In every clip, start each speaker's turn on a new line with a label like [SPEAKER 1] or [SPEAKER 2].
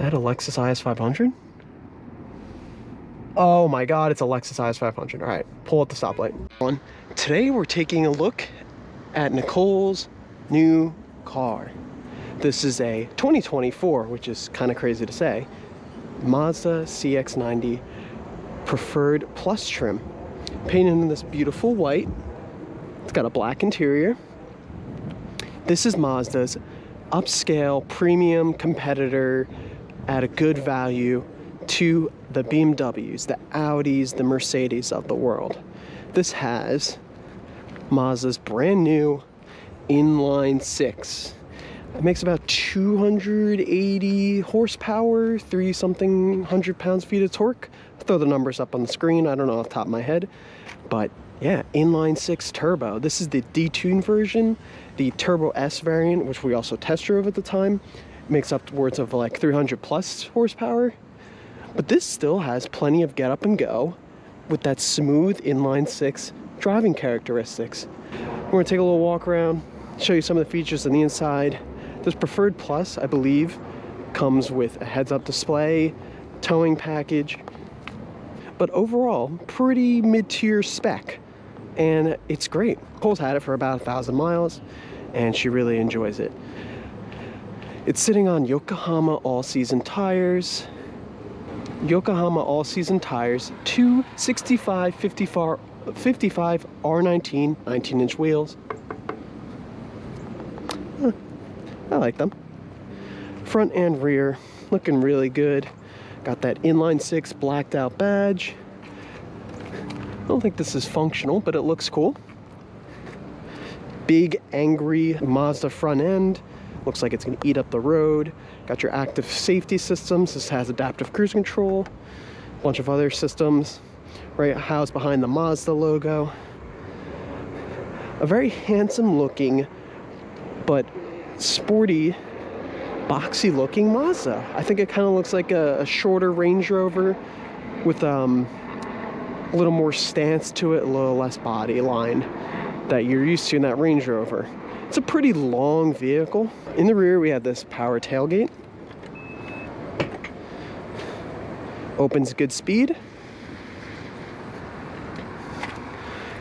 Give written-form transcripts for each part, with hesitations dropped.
[SPEAKER 1] that a Lexus IS 500? Oh my god, it's a Lexus IS 500. All right, pull at the stoplight. Today we're taking a look at Nicole's new car. This is a 2024, which is kind of crazy to say, Mazda CX90 Preferred Plus trim. Painted in this beautiful white. It's got a black interior. This is Mazda's upscale premium competitor at a good value to the BMWs, the Audis, the Mercedes of the world. This has Mazda's brand new inline six. It makes about 280 horsepower, 3-something hundred pounds-feet of torque. I'll throw the numbers up on the screen. I don't know off the top of my head, but yeah, inline six turbo. This is the detuned version. The Turbo S variant, which we also test drove at the time, makes upwards of like 300 plus horsepower. But this still has plenty of get up and go with that smooth inline six driving characteristics. We're gonna take a little walk around, show you some of the features on the inside. This Preferred Plus, I believe, comes with a heads-up display, towing package, but overall, pretty mid-tier spec, and it's great. Cole's had it for about 1,000 miles, and she really enjoys it. It's sitting on Yokohama all-season tires. Yokohama all-season tires, 265 55 R19 19-inch wheels. I like them. Front and rear looking really good. Got that inline six blacked out badge. I don't think this is functional, but it looks cool. Big angry Mazda front end. Looks like it's going to eat up the road. Got your active safety systems. This has adaptive cruise control. A bunch of other systems. Right housed behind the Mazda logo. A very handsome looking, but sporty, boxy looking Mazda. I think it kind of looks like a shorter Range Rover with a little more stance to it, a little less body line that you're used to in that Range Rover. It's a pretty long vehicle. In the rear we have this power tailgate. Opens good speed.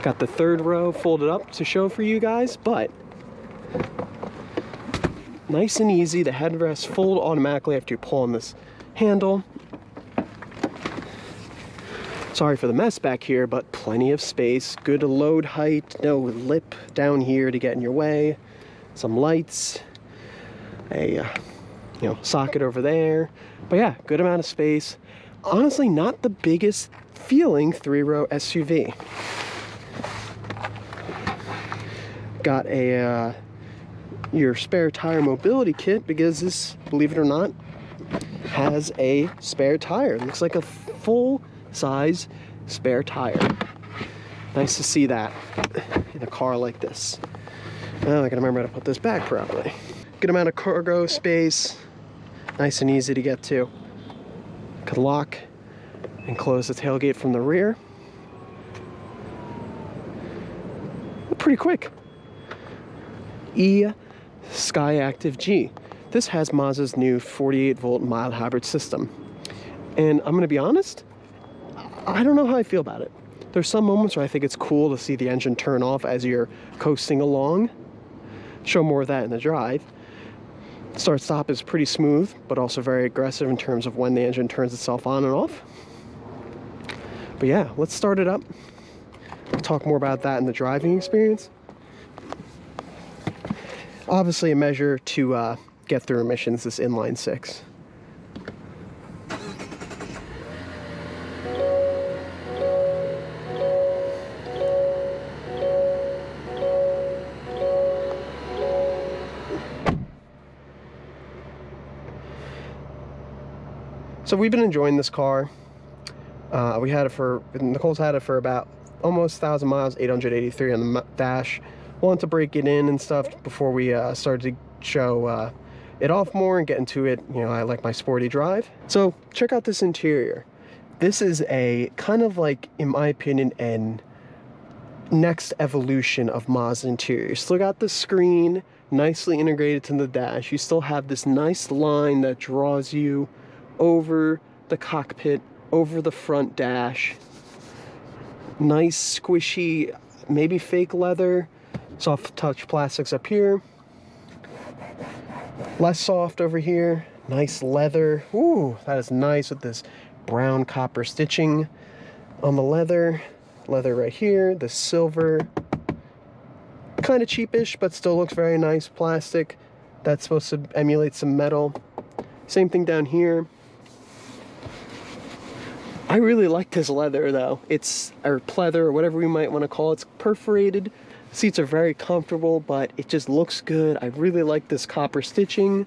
[SPEAKER 1] Got the third row folded up to show for you guys, but nice and easy. The headrests fold automatically after you pull on this handle. Sorry for the mess back here, but plenty of space. Good load height, no lip down here to get in your way. Some lights, a socket over there. But yeah, good amount of space. Honestly, not the biggest feeling 3-row SUV. Got a your spare tire mobility kit, because this, believe it or not, has a spare tire. It looks like a full-size spare tire. Nice to see that in a car like this. Now I gotta remember how to put this back properly. Good amount of cargo space, nice and easy to get to. Could lock and close the tailgate from the rear. Pretty quick. Skyactiv G. This has Mazda's new 48-volt mild hybrid system. And I'm gonna be honest, I don't know how I feel about it. There's some moments where I think it's cool to see the engine turn off as you're coasting along. Show more of that in the drive. Start-stop is pretty smooth, but also very aggressive in terms of when the engine turns itself on and off. But yeah, let's start it up. We'll talk more about that in the driving experience. Obviously a measure to get through emissions, this inline six. So we've been enjoying this car. Nicole's had it for about almost 1,000 miles, 883 on the dash. Wanted to break it in and stuff before we started to show it off more and get into it. You know, I like my sporty drive. So check out this interior. This is a kind of like, in my opinion, an next evolution of Mazda interior. You still got the screen nicely integrated to the dash. You still have this nice line that draws you over the cockpit, over the front dash. Nice squishy, maybe fake leather, soft touch plastics up here. Less soft over here. Nice leather. Ooh, that is nice with this brown copper stitching on the leather. Leather right here, the silver. Kind of cheapish, but still looks very nice. Plastic. That's supposed to emulate some metal. Same thing down here. I really like this leather though. It's, or pleather, or whatever we might want to call it. It's perforated. Seats are very comfortable, but it just looks good. I really like this copper stitching.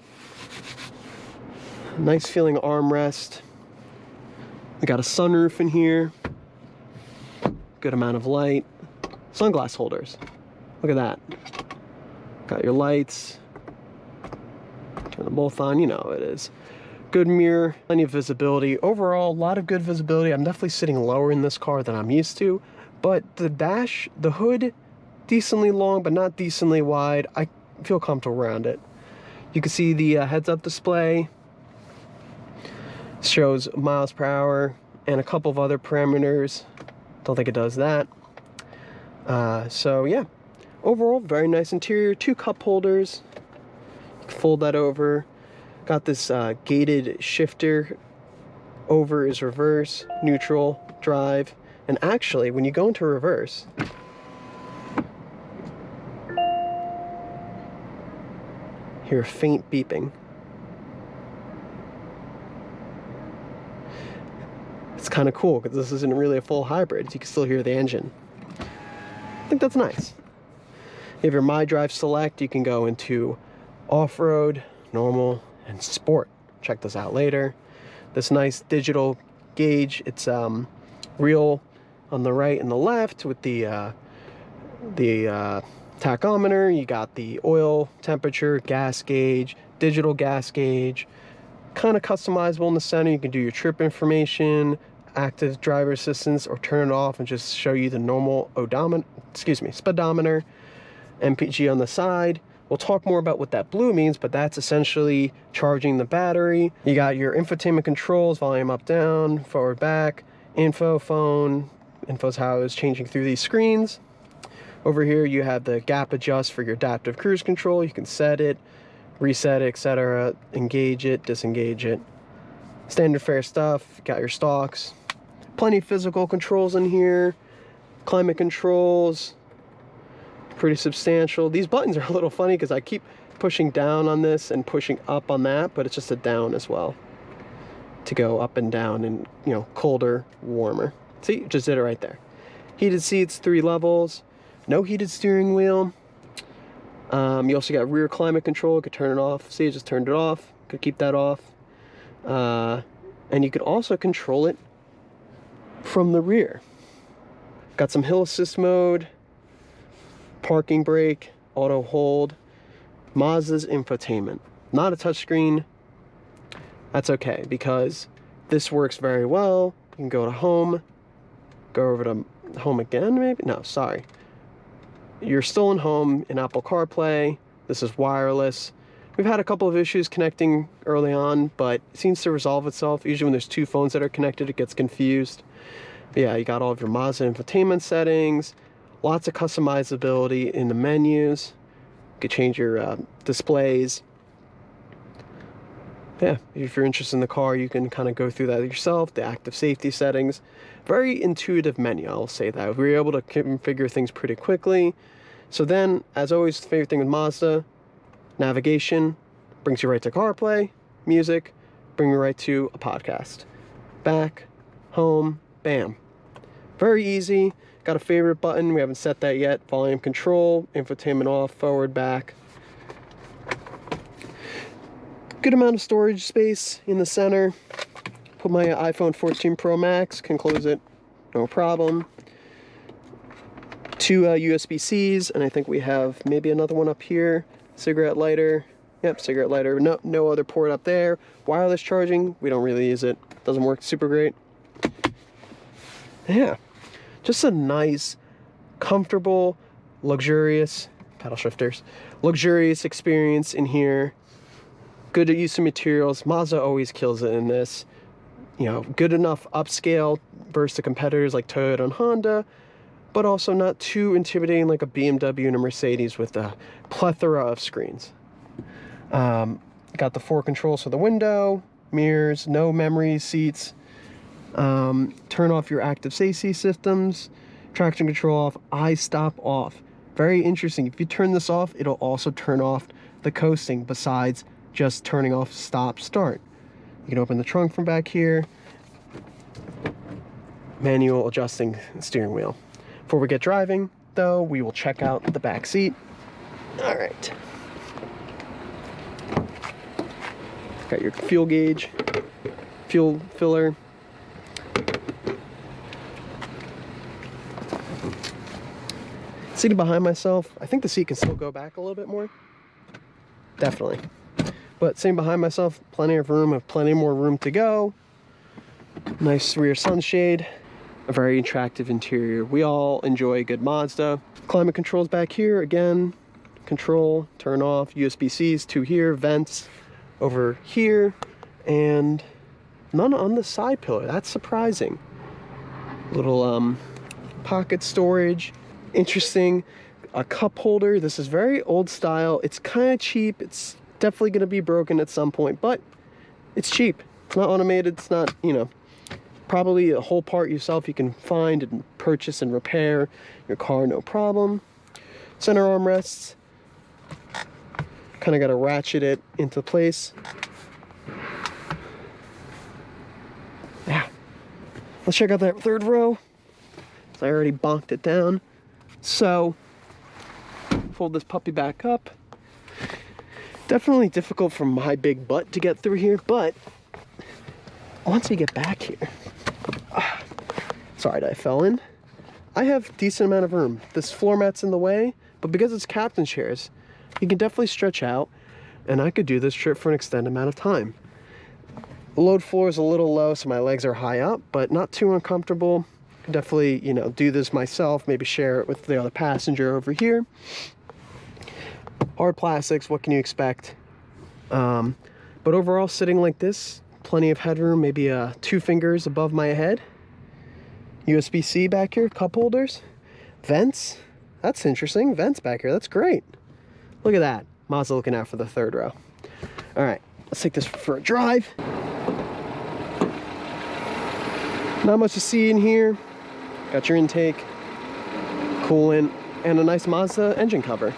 [SPEAKER 1] Nice feeling armrest. We got a sunroof in here. Good amount of light. Sunglass holders. Look at that. Got your lights. Turn them both on, you know how it is. Good mirror, plenty of visibility. Overall, a lot of good visibility. I'm definitely sitting lower in this car than I'm used to, but the dash, the hood, decently long, but not decently wide. I feel comfortable around it. You can see the heads-up display. Shows miles per hour and a couple of other parameters. Don't think it does that. So yeah, overall, very nice interior. 2 cup holders. You can fold that over. Got this gated shifter. Over is reverse, neutral, drive. And actually, when you go into reverse, hear a faint beeping. It's kind of cool because this isn't really a full hybrid. You can still hear the engine. I think that's nice. If you're My Drive Select, you can go into off-road, normal, and sport. Check this out later. This nice digital gauge. It's real on the right and the left with the tachometer. You got the oil temperature, gas gauge, digital gas gauge. Kind of customizable in the center. You can do your trip information, active driver assistance, or turn it off and just show you the normal speedometer, MPG on the side. We'll talk more about what that blue means, but that's essentially charging the battery. You got your infotainment controls, volume up, down, forward, back, info, phone. Info's how it's changing through these screens. Over here, you have the gap adjust for your adaptive cruise control. You can set it, reset it, etc. Engage it, disengage it. Standard fare stuff. Got your stalks. Plenty of physical controls in here. Climate controls. Pretty substantial. These buttons are a little funny because I keep pushing down on this and pushing up on that, but it's just a down as well to go up and down and, you know, colder, warmer. See, just did it right there. Heated seats, 3 levels. No heated steering wheel. You also got rear climate control. You could turn it off. See, I just turned it off. Could keep that off. And you could also control it from the rear. Got some hill assist mode. Parking brake, auto hold, Mazda's infotainment. Not a touchscreen. That's okay because this works very well. You can go to home, go over to home again maybe? No, sorry. You're still in home in Apple CarPlay. This is wireless. We've had a couple of issues connecting early on, but it seems to resolve itself. Usually when there's 2 phones that are connected, it gets confused. But yeah, you got all of your Mazda infotainment settings. Lots of customizability in the menus. You could change your displays. Yeah, if you're interested in the car, you can kind of go through that yourself. The active safety settings. Very intuitive menu, I'll say that. We were able to configure things pretty quickly. So then, as always, the favorite thing with Mazda, navigation, brings you right to CarPlay, music, bring you right to a podcast. Back, home, bam. Very easy. Got a favorite button, we haven't set that yet. Volume control, infotainment off, forward, back. Good amount of storage space in the center. Put my iPhone 14 Pro Max, can close it, no problem. 2 USB-Cs, and I think we have maybe another one up here. Cigarette lighter, yep, cigarette lighter. No other port up there. Wireless charging, we don't really use it. Doesn't work super great. Yeah. Just a nice, comfortable, luxurious, paddle shifters, luxurious experience in here. Good use of materials. Mazda always kills it in this. You know, good enough upscale versus the competitors like Toyota and Honda, but also not too intimidating like a BMW and a Mercedes with a plethora of screens. Got the 4 controls for the window, mirrors, no memory seats. Turn off your active safety systems, traction control off, I-stop off. Very interesting. If you turn this off, it'll also turn off the coasting besides just turning off stop start. You can open the trunk from back here. Manual adjusting steering wheel. Before we get driving, though, we will check out the back seat. All right. Got your fuel gauge, fuel filler. Sitting behind myself, I think the seat can still go back a little bit more. Definitely. But sitting behind myself, plenty of room, have plenty more room to go. Nice rear sunshade. A very attractive interior. We all enjoy a good Mazda. Climate controls back here, again. Control, turn off, USB-Cs, 2 here, vents over here, and none on the side pillar. That's surprising. Little pocket storage. Interesting. A cup holder. This is very old style. It's kind of cheap. It's definitely going to be broken at some point, but it's cheap. It's not automated. It's not, you know, probably a whole part yourself you can find and purchase and repair your car, no problem. Center armrests. Kind of got to ratchet it into place. Yeah. Let's check out that 3rd row. I already bonked it down. So, fold this puppy back up. Definitely difficult for my big butt to get through here, but once you get back here, sorry, I fell in. I have a decent amount of room. This floor mat's in the way, but because it's captain chairs, you can definitely stretch out, and I could do this trip for an extended amount of time. The load floor is a little low, so my legs are high up, but not too uncomfortable. Definitely, you know, do this myself, maybe share it with the other passenger over here. Hard plastics, what can you expect? But overall, sitting like this, plenty of headroom, maybe 2 fingers above my head. USB-C back here, cup holders. Vents, that's interesting. Vents back here, that's great. Look at that. Mazda looking out for the 3rd row. All right, let's take this for a drive. Not much to see in here. Got your intake, coolant, and a nice Mazda engine cover.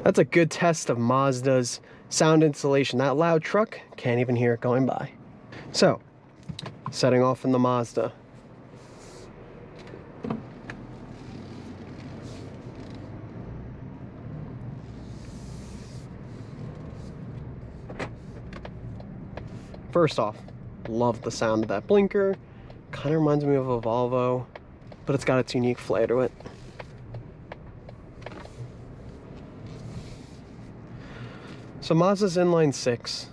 [SPEAKER 1] That's a good test of Mazda's sound insulation. That loud truck, can't even hear it going by. So, setting off in the Mazda. First off, love the sound of that blinker. Kind of reminds me of a Volvo, but it's got its unique flair to it. So Mazda's Inline 6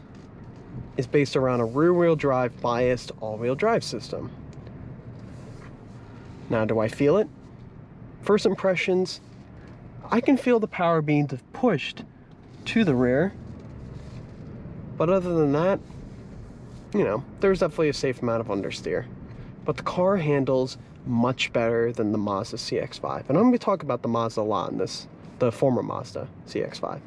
[SPEAKER 1] is based around a rear-wheel drive biased all-wheel drive system. Now, do I feel it? First impressions, I can feel the power being pushed to the rear, but other than that, you know, there's definitely a safe amount of understeer. But the car handles much better than the Mazda CX-5. And I'm going to talk about the Mazda a lot in this, the former Mazda CX-5.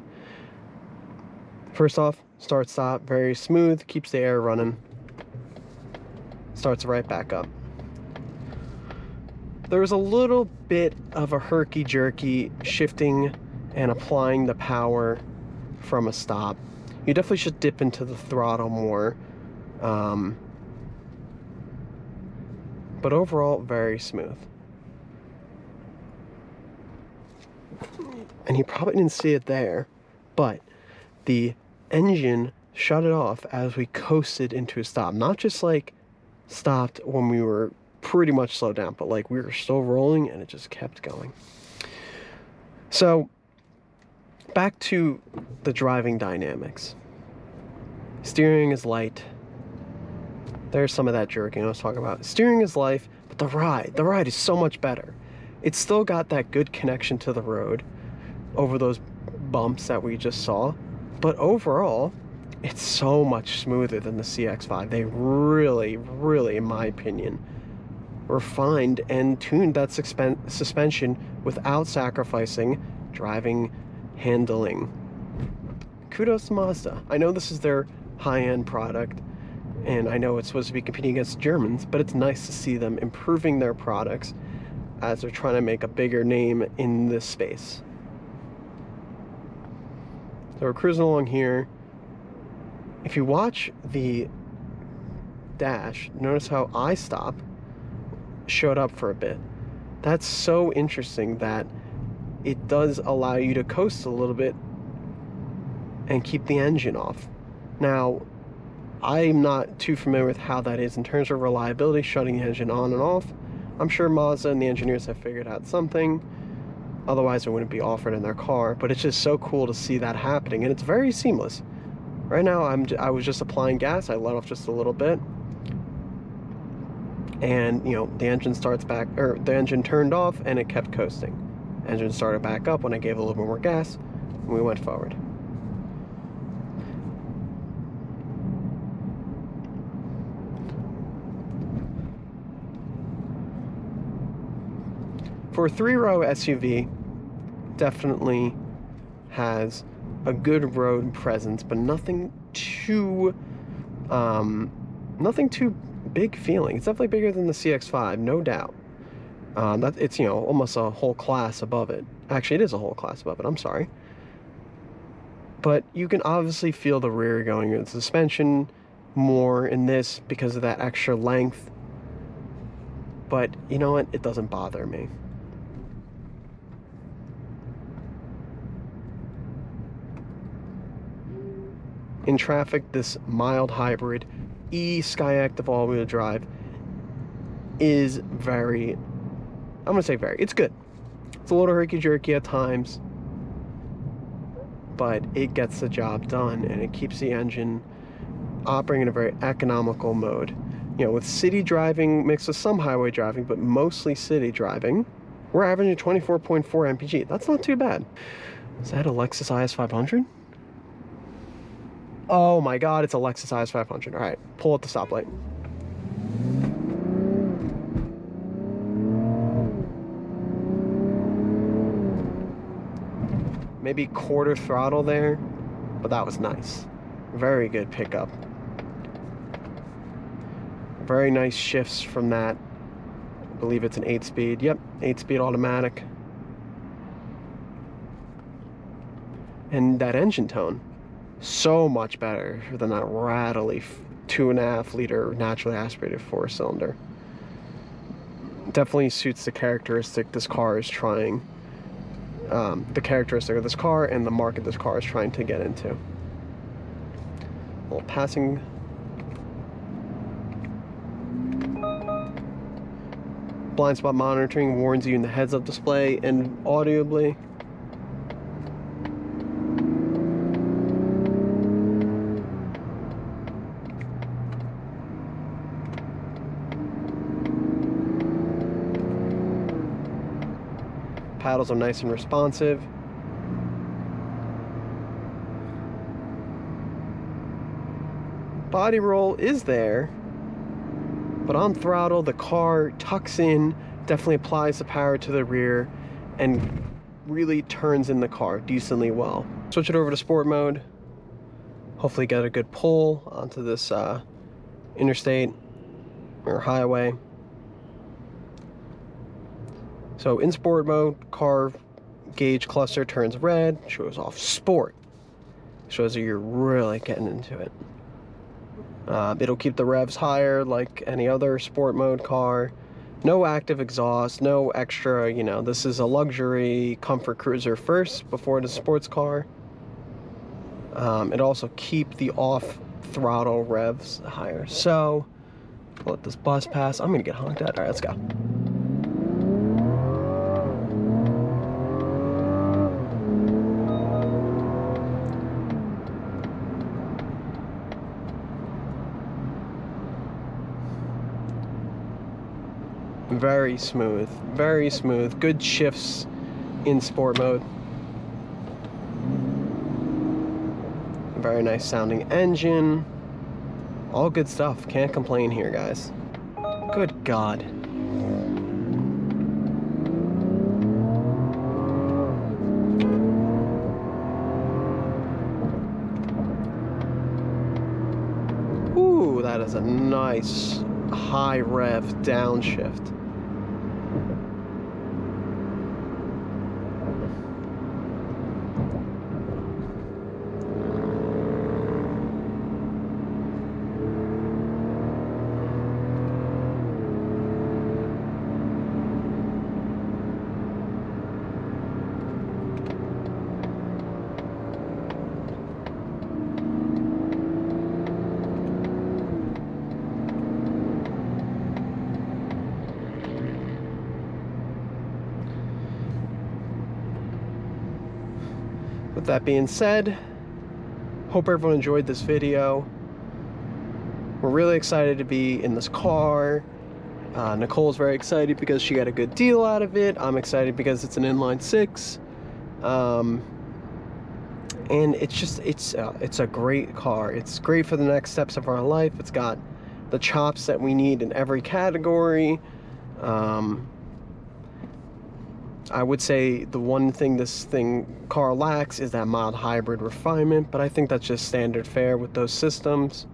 [SPEAKER 1] First off, start stop, very smooth, keeps the air running. Starts right back up. There's a little bit of a herky-jerky shifting and applying the power from a stop. You definitely should dip into the throttle more. But overall, very smooth. And you probably didn't see it there, but the engine shut it off as we coasted into a stop. Not just like stopped when we were pretty much slowed down, but like we were still rolling and it just kept going. So back to the driving dynamics. Steering is light. There's some of that jerking I was talking about. Steering is light, but the ride is so much better. It's still got that good connection to the road over those bumps that we just saw, but overall it's so much smoother than the CX5. They really, in my opinion, refined and tuned that suspension without sacrificing driving handling. Kudos to Mazda. I know this is their high-end product, and I know it's supposed to be competing against Germans, but it's nice to see them improving their products as they're trying to make a bigger name in this space. So we're cruising along here. If you watch the dash, notice how I stop showed up for a bit. That's so interesting that it does allow you to coast a little bit and keep the engine off. Now, I'm not too familiar with how that is in terms of reliability, shutting the engine on and off. I'm sure Mazda and the engineers have figured out something. Otherwise, it wouldn't be offered in their car. But it's just so cool to see that happening, and it's very seamless. Right now, I was just applying gas. I let off just a little bit, and you know, the engine starts back, or the engine turned off, and it kept coasting. Engine started back up when I gave a little bit more gas, and we went forward. For a 3-row SUV, definitely has a good road presence, but nothing too big feeling. It's definitely bigger than the CX5, no doubt. It's, you know, almost a whole class above it. Actually, it is a whole class above it, I'm sorry. But you can obviously feel the rear going in the suspension more in this because of that extra length. But you know what? It doesn't bother me. In traffic, this mild hybrid Skyactiv all-wheel drive is very, I'm gonna say very, it's good. It's a little herky-jerky at times, but it gets the job done, and it keeps the engine operating in a very economical mode. You know, with city driving mixed with some highway driving, but mostly city driving, we're averaging 24.4 MPG. That's not too bad. Is that a Lexus IS 500? Oh my god, it's a Lexus IS 500. All right, pull at the stoplight. Maybe quarter throttle there, but that was nice. Very good pickup. Very nice shifts from that. I believe it's an 8-speed. Yep, 8-speed automatic. And that engine tone, so much better than that rattly 2.5 liter naturally aspirated 4-cylinder. Definitely suits the characteristic this car is trying, the characteristic of this car and the market this car is trying to get into. A little passing. Blind spot monitoring warns you in the heads-up display and audibly. Paddles are nice and responsive. Body roll is there, but on throttle the car tucks in, definitely applies the power to the rear, and really turns in the car decently well. Switch it over to sport mode. Hopefully get a good pull onto this interstate or highway. So in sport mode, car gauge cluster turns red, shows off sport. Shows that you're really getting into it. It'll keep the revs higher like any other sport mode car. No active exhaust, no extra, you know, this is a luxury comfort cruiser first before the sports car. It also keep the off throttle revs higher. So, let this bus pass. I'm gonna get honked at. All right, let's go. Very smooth, very smooth. Good shifts in sport mode. Very nice sounding engine. All good stuff. Can't complain here, guys. Good God. Ooh, that is a nice high rev downshift. With that being said, hope everyone enjoyed this video. We're really excited to be in this car. Nicole's very excited because she got a good deal out of it. I'm excited because it's an inline six. And it's a great car. It's great for the next steps of our life. It's got the chops that we need in every category. I would say the one thing this car lacks is that mild hybrid refinement, but I think that's just standard fare with those systems.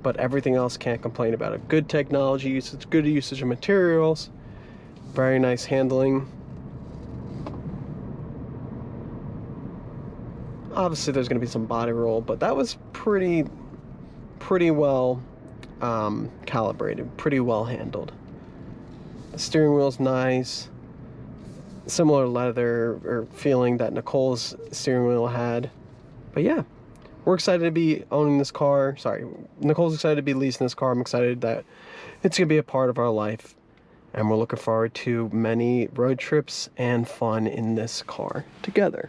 [SPEAKER 1] But everything else, can't complain about it. Good technology usage, good usage of materials, very nice handling. Obviously there's going to be some body roll, but that was pretty well calibrated, pretty well handled. The steering wheel's nice. Similar leather or feeling that Nicole's steering wheel had. But yeah, we're excited to be owning this car. Sorry, Nicole's excited to be leasing this car. I'm excited that it's going to be a part of our life. And we're looking forward to many road trips and fun in this car together.